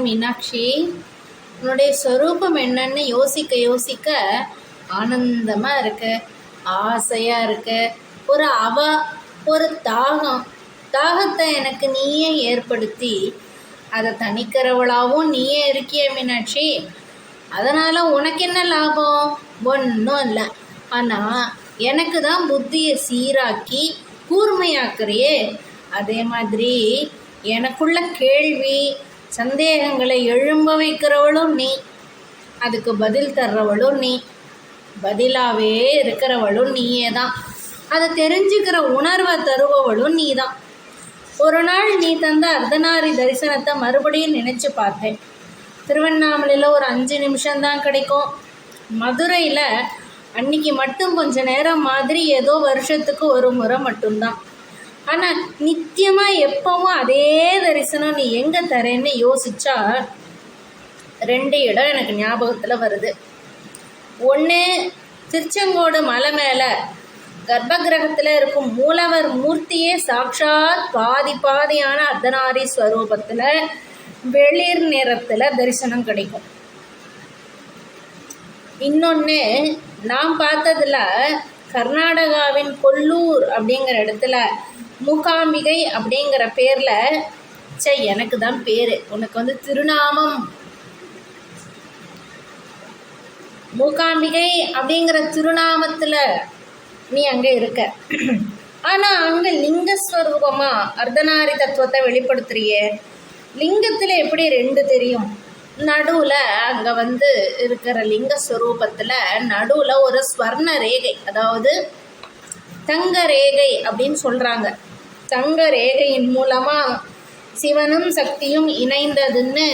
மீனாட்சி, உன்னுடைய ஸ்வரூபம் என்னன்னு யோசிக்க யோசிக்க ஆனந்தமாக இருக்கு, ஆசையாக இருக்கு. ஒரு தாகத்தை எனக்கு நீயே ஏற்படுத்தி அதை தணிக்கிறவளாகவும் நீயே இருக்கிய மீனாட்சி. அதனால் உனக்கு என்ன லாபம்? ஒன்றும் இல்லை. ஆனால் எனக்கு தான் புத்தியை சீராக்கி கூர்மையாக்குறியே. அதே மாதிரி எனக்குள்ள கேள்வி சந்தேகங்களை எழும்ப வைக்கிறவளும் நீ, அதுக்கு பதில் தர்றவளும் நீ, பதிலாகவே இருக்கிறவளும் நீயே தான். அதை தெரிஞ்சுக்கிற உணர்வை தருபவளும் நீ தான். ஒரு நாள் நீ தந்த அர்த்தநாரி தரிசனத்தை மறுபடியும் நினச்சி பார்த்தேன். திருவண்ணாமலையில் ஒரு 5 நிமிஷம்தான் கிடைக்கும். மதுரையில் அன்னைக்கு மட்டும் கொஞ்ச நேரம் மாதிரி ஏதோ வருஷத்துக்கு ஒரு முறை மட்டும்தான். ஆனால் நித்தியமாக எப்பவும் அதே தரிசனம் நீ எங்கே தரேன்னு யோசிச்சா 2 இடம் எனக்கு ஞாபகத்தில் வருது. ஒன்று, திருச்செங்கோடு மலை மேலே கர்ப்பகிரகத்தில் இருக்கும் மூலவர் மூர்த்தியே சாட்சாத் பாதியான அர்த்தநாரி ஸ்வரூபத்தில் வெளிர் நிறத்தில் தரிசனம் கிடைக்கும். இன்னொன்று, நான் பார்த்ததில் கர்நாடகாவின் கொல்லூர் அப்படிங்கிற இடத்துல மூகாம்பிகை அப்படிங்கிற பேரில் எனக்கு தான் பேர், உனக்கு திருநாமம் மூகாம்பிகை அப்படிங்கிற திருநாமத்தில் நீ அங்கே இருக்க. ஆனால் அங்கே லிங்கஸ்வரூபமாக அர்த்தநாரி தத்துவத்தை வெளிப்படுத்துறியே. லிங்கத்தில் எப்படி 2 தெரியும்? நடுவில் அங்கே இருக்கிற லிங்கஸ்வரூபத்தில் நடுவில் ஒரு ஸ்வர்ண ரேகை, அதாவது தங்க ரேகை அப்படின்னு சொல்கிறாங்க. தங்க ரேகையின் மூலமாக சிவனும் சக்தியும் இணைந்ததுன்னு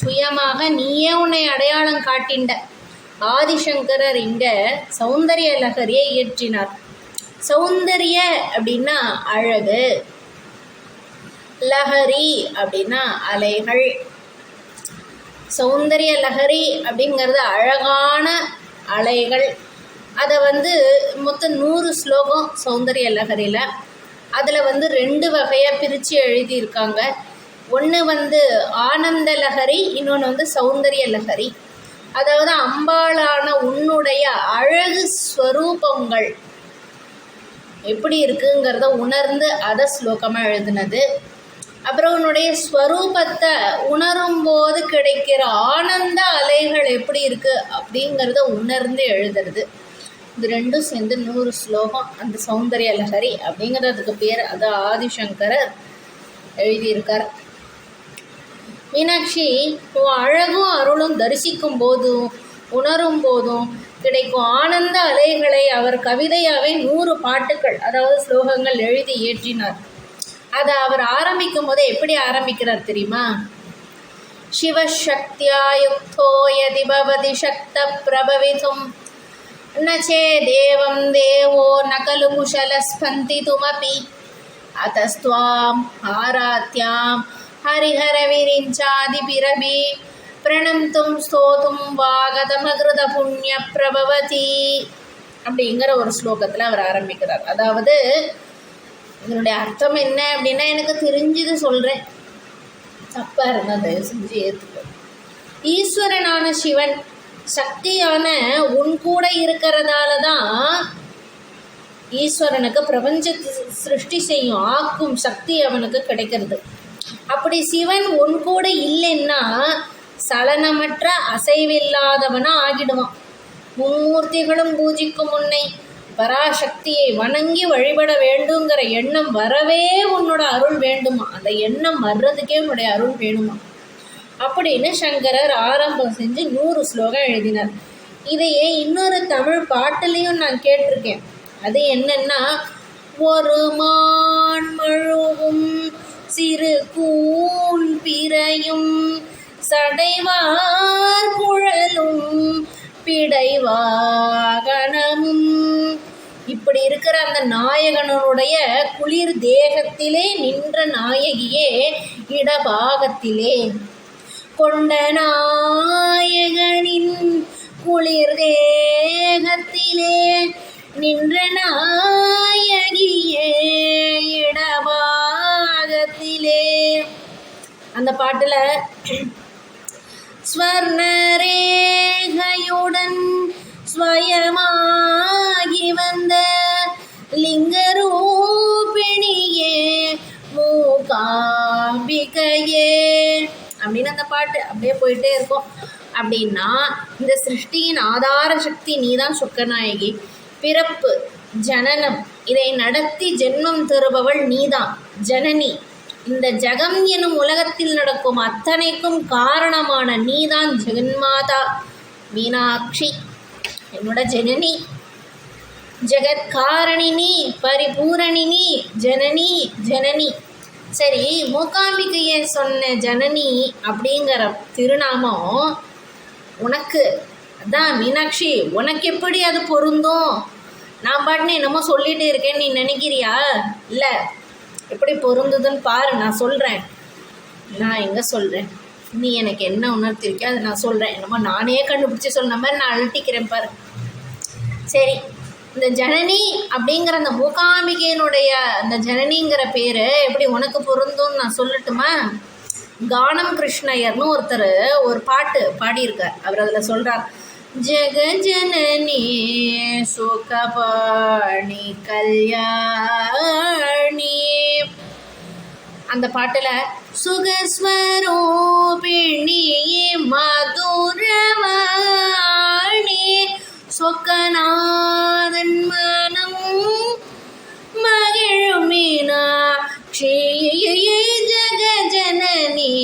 சுயமாக நீயே உன்னை அடையாளம் காட்டிண்ட. ஆதிசங்கரர் இங்கே சௌந்தரிய லகரியை இயற்றினார். சௌந்தரிய அப்படின்னா அழகு, லஹரி அப்படின்னா அலைகள். சௌந்தரிய லஹரி அப்படிங்கிறது அழகான அலைகள். அதை மொத்தம் 100 ஸ்லோகம் சௌந்தரிய லஹரியில். அதில் 2 வகையாக பிரித்து எழுதியிருக்காங்க. ஒன்று ஆனந்த லஹரி, இன்னொன்று சௌந்தரிய லஹரி. அதாவது அம்பாளான உன்னுடைய அழகு ஸ்வரூபங்கள் எப்படி இருக்குங்கிறத உணர்ந்து அதை ஸ்லோகமாக எழுதினது. அப்புறம் உன்னுடைய ஸ்வரூபத்தை உணரும் போது கிடைக்கிற ஆனந்த அலைகள் எப்படி இருக்குது அப்படிங்கிறத உணர்ந்து எழுதுறது. இது 2 சேர்ந்து 100 ஸ்லோகம். அந்த சௌந்தரிய லஹரி அப்படிங்கிறதுக்கு பேர். அது ஆதிசங்கரர் எழுதியிருக்கார். மீனாட்சி, உன் அழகும் அருளும் தரிசிக்கும் போதும் உணரும் போதும் கிடைக்கும் ஆனந்த அலைகளை அவர் கவிதையாகவே 100 பாட்டுகள், அதாவது ஸ்லோகங்கள் எழுதி இயற்றினார். அதை அவர் ஆரம்பிக்கும் போதே எப்படி ஆரம்பிக்கிறார் தெரியுமா? சிவசக்தியா யுக்தோ யதி பவதி சக்த பிரபவிதும் நச்சே தேவம் தேவோ நகலு குஷலஸ்பந்திதுமபி அதஸ்துவாம் ஆராத்யாம் ஹரிஹர விரிஞ்சாதி பிரபி பிரணம்தும் ஸ்தோதும் வாகதமகிருத புண்ணிய பிரபவதி அப்படிங்கிற ஒரு ஸ்லோகத்தில் அவர் ஆரம்பிக்கிறார். அதாவது இதனுடைய அர்த்தம் என்ன அப்படின்னா, எனக்கு தெரிஞ்சது சொல்கிறேன், தப்பாக இருந்தால் தயவு செஞ்சு ஏற்றுக்கோ. ஈஸ்வரனான சிவன் சக்தியான உன் கூட இருக்கிறதால தான் ஈஸ்வரனுக்கு பிரபஞ்சத்தை சிருஷ்டி செய்யும் ஆக்கும் சக்தி அவனுக்கு கிடைக்கிறது. அப்படி சிவன் உன் கூட இல்லைன்னா சலனமற்ற அசைவில்லாதவனா ஆகிடுவான். மும்மூர்த்திகளும் பூஜிக்கும் உன்னை பராசக்தியை வணங்கி வழிபட வேண்டுங்கிற எண்ணம் வரவே உன்னோட அருள் வேண்டுமா? அந்த எண்ணம் வர்றதுக்கே உன்னுடைய அருள் வேணுமா அப்படின்னு சங்கரர் ஆரம்பம் செஞ்சு 100 ஸ்லோகம் எழுதினார். இதையே இன்னொரு தமிழ் பாட்டுலேயும் நான் கேட்டிருக்கேன். அது என்னன்னா, ஒரு மான் மழுவும் சிறு கூன் பிறையும் சடைவார் குழலும் பிடைவாகனமும். இப்படி இருக்கிற அந்த நாயகனுடைய குளிர் தேகத்திலே நின்ற நாயகியே இடபாகத்திலே கொண்ட நாயகனின் குளிர் தேகத்திலே நின்ற நாயகியே இடபாகத்திலே. அந்த பாட்டில் ஸ்வர்ணரேகையுடன் ஸ்வயமாகி வந்த லிங்கரூபிணியே மூகாம்பிகையே அப்படின்னு அந்த பாட்டு அப்படியே போயிட்டே இருக்கும். அப்படின்னா இந்த சிருஷ்டியின் ஆதார சக்தி நீதான் சொக்கநாயகி. பிறப்பு ஜனனம் இதை நடத்தி ஜென்மம் தருபவள் நீதான் ஜனனி. இந்த ஜகம் எனும் உலகத்தில் நடக்கும் அத்தனைக்கும் காரணமான நீதான் ஜெகன்மாதா மீனாட்சி, என்னோட ஜனனி. ஜெகத்காரணினி பரிபூரணினி ஜனனி ஜனனி. சரி, மூகாம்பிகையை சொன்ன ஜனனி அப்படிங்கிற திருநாமம் உனக்கு அதான் மீனாட்சி, உனக்கு எப்படி அது பொருந்தும்? நான் பாட்டுன்னு என்னமோ சொல்லிகிட்டே இருக்கேன்னு நீ நினைக்கிறியா? இல்லை, எப்படி பொருந்துதுன்னு பாரு, நான் சொல்கிறேன். நான் எங்கே சொல்கிறேன், நீ எனக்கு என்ன உணர்த்திருக்கியோ அதை நான் சொல்கிறேன். என்னமோ நானே கண்டுபிடிச்சி சொன்ன மாதிரி நான் அழட்டிக்கிறேன் பாரு. சரி, இந்த ஜனனி அப்படிங்கிற அந்த மூகாம்பிகையினுடைய அந்த ஜனனிங்கிற பேர் எப்படி உனக்கு பொருந்தும்னு நான் சொல்லட்டுமா? கானம் கிருஷ்ணயர்னு ஒருத்தர் ஒரு பாட்டு பாடியிருக்கார். அவர் அதில் சொல்கிறார், ஜெகஜனனி சுகபாணி கல்யாணி. அந்த பாட்டில் சுகஸ்வரூபிணி மதுரவாணி சொக்கநாதன் மனம் மகிழும் மீனாட்சி ஜெகஜனனி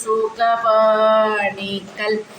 சுகபாணி கல்யாணி.